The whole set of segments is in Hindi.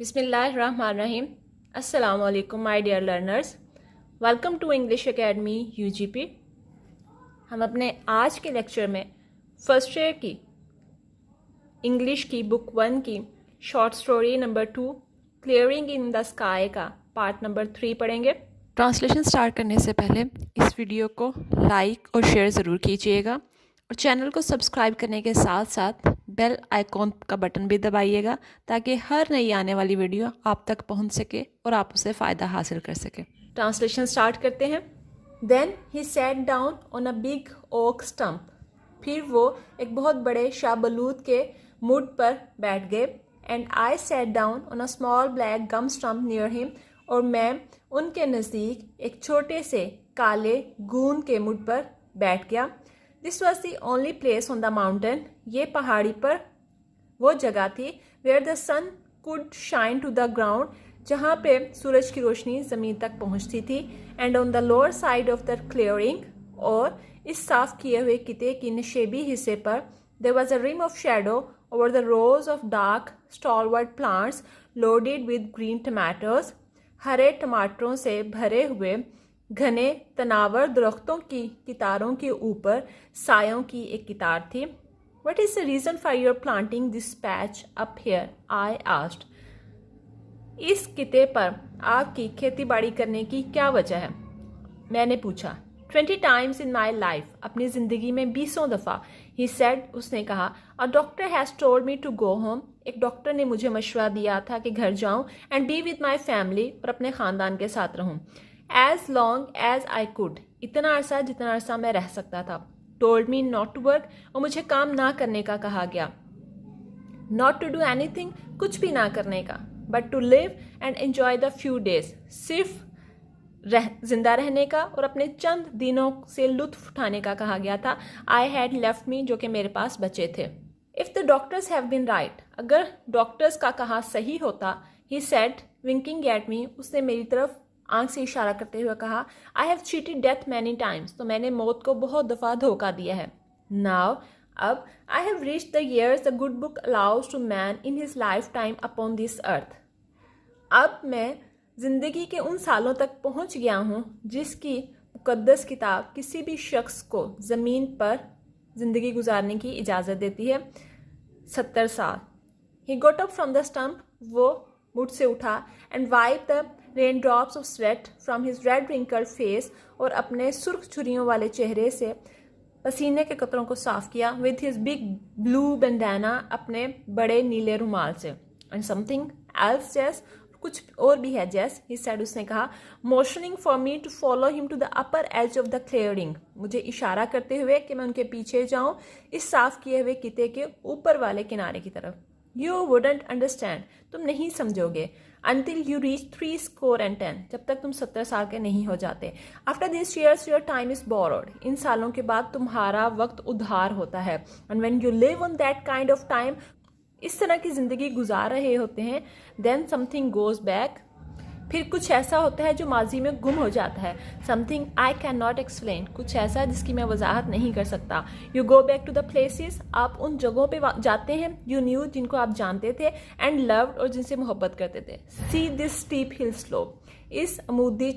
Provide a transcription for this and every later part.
बिस्मिल्लाहिर्रहमानिर्रहीम। अस्सलाम वालेकुम my dear learners, welcome to English Academy UGP. हम अपने आज के लेक्चर में फर्स्ट ईयर की इंग्लिश की बुक 1 की short story number 2 clearing in the sky का पार्ट नंबर 3 पढ़ेंगे। ट्रांसलेशन स्टार्ट करने से पहले इस वीडियो को लाइक और शेयर ज़रूर कीजिएगा और चैनल को सब्सक्राइब करने के साथ साथ बेल आइकॉन का बटन भी दबाइएगा ताकि हर नई आने वाली वीडियो आप तक पहुंच सके और आप उससे फ़ायदा हासिल कर सके। ट्रांसलेशन स्टार्ट करते हैं। Then he sat down on a big oak stump. फिर वो एक बहुत बड़े शाहबलूत के मुड पर बैठ गए। And I sat down on a small black gum stump near him. और मैं उनके नज़दीक एक छोटे से काले गूंद के मुड पर बैठ गया। This was the only place on the mountain. ये पहाड़ी पर वो जगह थी where the sun could shine to the ground, जहाँ पे सूरज की रोशनी ज़मीन तक पहुँचती थी। And on the lower side of the clearing, और इस साफ किए हुए किते की नशेबी हिस्से पर there was a rim of shadow over the rows of dark stalwart plants loaded with green tomatoes. हरे टमाटरों से भरे हुए घने तनावर दरख्तों की कितारों के ऊपर सायों की एक कितार थी। What is the reason for your planting this patch up here? I asked. इस किते पर आपकी खेती बाड़ी करने की क्या वजह है? मैंने पूछा। 20 times in my life, अपनी ज़िंदगी में 20 दफ़ा। He said, उसने कहा, A doctor has told me to go home. एक डॉक्टर ने मुझे मशवरा दिया था कि घर जाऊं and be with my family, और अपने ख़ानदान के साथ रहूं। As long as I could, इतना अरसा जितना अरसा मैं रह सकता था। Told me not to work, और मुझे काम ना करने का कहा गया। Not to do anything, कुछ भी ना करने का। But to live and enjoy the few days, सिर्फ जिंदा रहने का और अपने चंद दिनों से लुत्फ उठाने का कहा गया था। I had left me, जो कि मेरे पास बचे थे। If the doctors have been right, अगर डॉक्टर्स का कहा सही होता, he said, winking at me, उसने मेरी तरफ आंख से इशारा करते हुए कहा, I have cheated death many times, तो मैंने मौत को बहुत दफ़ा धोखा दिया है। Now, अब I have reached the years the good book allows to man in his lifetime upon this earth. अब मैं ज़िंदगी के उन सालों तक पहुंच गया हूं जिसकी मुकद्दस किताब किसी भी शख्स को ज़मीन पर ज़िंदगी गुजारने की इजाज़त देती है। 70 साल। He got up from the stump, वो मुड़ से उठा and wiped the raindrops of sweat from his red wrinkled face, और अपने सुर्ख छुरियों वाले चेहरे से पसीने के कतरों को साफ किया with his big blue bandana, अपने बड़े नीले रुमाल से। and something else, Jess, कुछ और भी है Jess, he said, उसने कहा, motioning for me to follow him to the upper edge of the clearing, मुझे इशारा करते हुए कि मैं उनके पीछे जाऊं इस साफ किए हुए किते के ऊपर वाले किनारे की तरफ। You wouldn't understand, तुम नहीं समझोगे, until you reach 70, जब तक तुम 70 साल के नहीं हो जाते। After these years your time is borrowed, इन सालों के बाद तुम्हारा वक्त उधार होता है। And when you live on that kind of time, इस तरह की ज़िंदगी गुजार रहे होते हैं, then something goes back, फिर कुछ ऐसा होता है जो माजी में गुम हो जाता है। Something I can not explain, कुछ ऐसा जिसकी मैं वजाहत नहीं कर सकता। You go back to the places, आप उन जगहों पे जाते हैं यू न्यू, जिनको आप जानते थे, एंड लव्ड, और जिनसे मोहब्बत करते थे। See this steep hill slope, इस अमूदी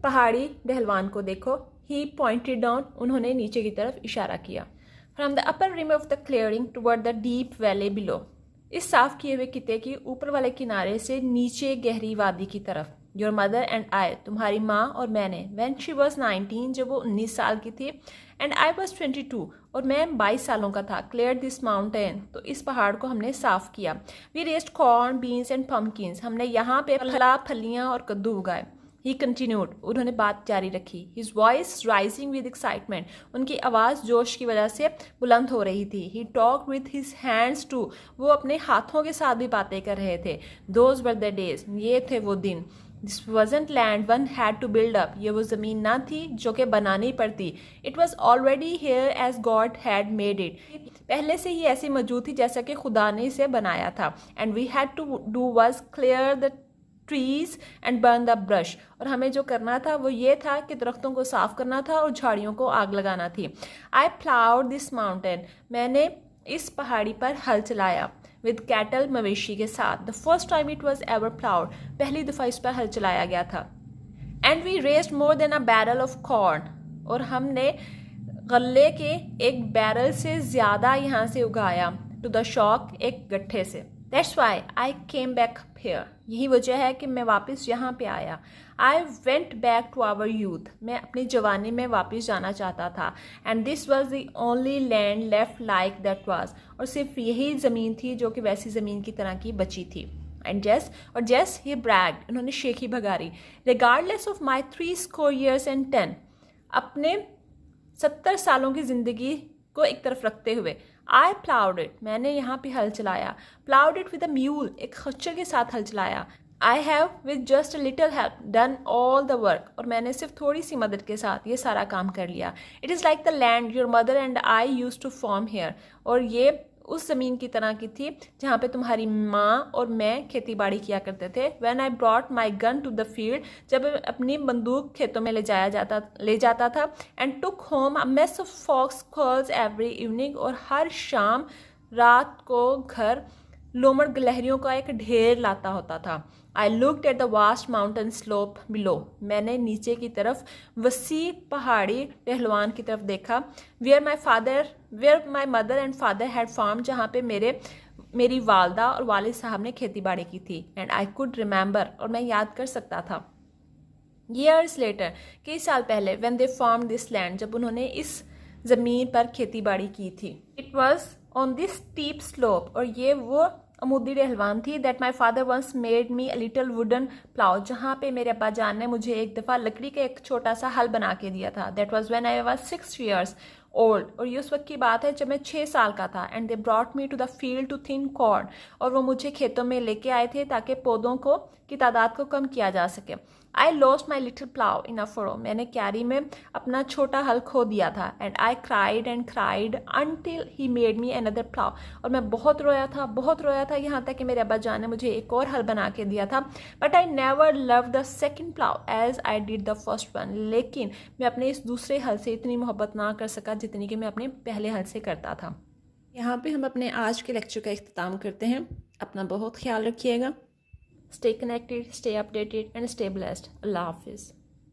पहाड़ी ढलवान को देखो। ही पॉइंटेड डाउन, उन्होंने नीचे की तरफ इशारा किया। From the upper rim of the clearing toward the deep valley below, इस साफ किए हुए किते की ऊपर वाले किनारे से नीचे गहरी वादी की तरफ। योर मदर एंड आई, तुम्हारी माँ और मैंने, व्हेन शी वॉज 19, जब वो 19 साल की थी, एंड आई वॉज 22, और मैं 22 सालों का था। क्लियर दिस माउंटेन, तो इस पहाड़ को हमने साफ किया। We raised corn, beans and pumpkins, हमने यहाँ पे फलियाँ और कद्दू उगाए। ही कंटिन्यूड, उन्होंने बात जारी रखी। His voice rising with excitement, उनकी आवाज़ जोश की वजह से बुलंद हो रही थी। He talk with his hands too, वो अपने हाथों के साथ भी बातें कर रहे थे। दोज वर द डेज, ये थे वो दिन। This wasn't land one had to build up, ये वो ज़मीन ना थी जो कि बनानी पड़ती। It was already here as God had made it, पहले से ही ऐसी मौजूद थी जैसा कि खुदा ने इसे बनाया था। And we had to do was clear the trees and burn the brush, और हमें जो करना था वो ये था कि दरख्तों को साफ करना था और झाड़ियों को आग लगाना थी। आई प्लाउड दिस माउंटेन, मैंने इस पहाड़ी पर हल चलाया। विद कैटल, मवेशी के साथ। The first time it was ever ploughed, पहली दफ़ा इस पर हल चलाया गया था। And we raised more than a barrel of corn, और हमने गल्ले के एक बैरल से ज़्यादा यहाँ से उगाया। टू द शॉक, एक गट्ठे से। That's why I came back here, यही वजह है कि मैं वापस यहाँ पे आया। I went back to our youth, मैं अपनी जवानी में वापस जाना चाहता था। And this was the only land left like that was, और सिर्फ यही ज़मीन थी जो कि वैसी ज़मीन की तरह की बची थी। एंड जेस ही ब्रैग्ड, उन्होंने शेखी भगारी। Regardless of my 60 years and 10, अपने 70 सालों की ज़िंदगी को एक तरफ रखते हुए, आई प्लाउड इट, मैंने यहाँ पे हल चलाया। Ploughed it with a mule, एक खच्चर के साथ हल चलाया। I have with just a little help done all the work, और मैंने सिर्फ थोड़ी सी मदद के साथ ये सारा काम कर लिया। It is like the land your mother and I use to farm here, और ये उस ज़मीन की तरह की थी जहाँ पे तुम्हारी माँ और मैं खेती बाड़ी किया करते थे। When I brought my gun to the field, जब अपनी बंदूक खेतों में ले जाता था। And took home a mess of fox calls every evening, और हर शाम रात को घर लोमड़ गिलहरियों का एक ढेर लाता होता था। I looked at the vast mountain slope below, मैंने नीचे की तरफ वसी पहाड़ी पहलवान की तरफ देखा। Where my mother and father had farm, जहाँ पे मेरी वालदा और वालिद साहब ने खेती बाड़ी की थी। एंड आई कुड रिमेंबर, और मैं याद कर सकता था। ईयर्स लेटर, कई साल पहले, when they farm this land, जब उन्होंने इस ज़मीन पर खेती बाड़ी की थी। It was on this steep slope, और ये वो अमूदी ढलवान थी। That my father once made me a little wooden plough, जहाँ पे मेरे अब्बा जान ने मुझे एक दफ़ा लकड़ी का एक छोटा सा हल बना के दिया था। That was when I was 6 years old, और ये उस वक्त की बात है जब मैं 6 साल का था। And they brought me to the field to thin corn, और वो मुझे खेतों में लेके आए थे ताकि पौधों की तादाद को कम किया जा सके। I lost my little plough in a furrow, मैंने क्यारी में अपना छोटा हल खो दिया था। And I cried and cried until he made me another plough, और मैं बहुत रोया था यहाँ तक कि मेरे अब्बा जान ने मुझे एक और हल बना के दिया था। But I never love the second plough as I did the first one, लेकिन मैं अपने इस दूसरे हल से इतनी मोहब्बत ना कर सका जितनी कि मैं अपने पहले हल से करता था। यहाँ पे हम अपने आज के लेक्चर का इख्तिताम करते हैं। अपना बहुत ख्याल रखिएगा। Stay connected, stay updated, and stay blessed. Allah Hafiz.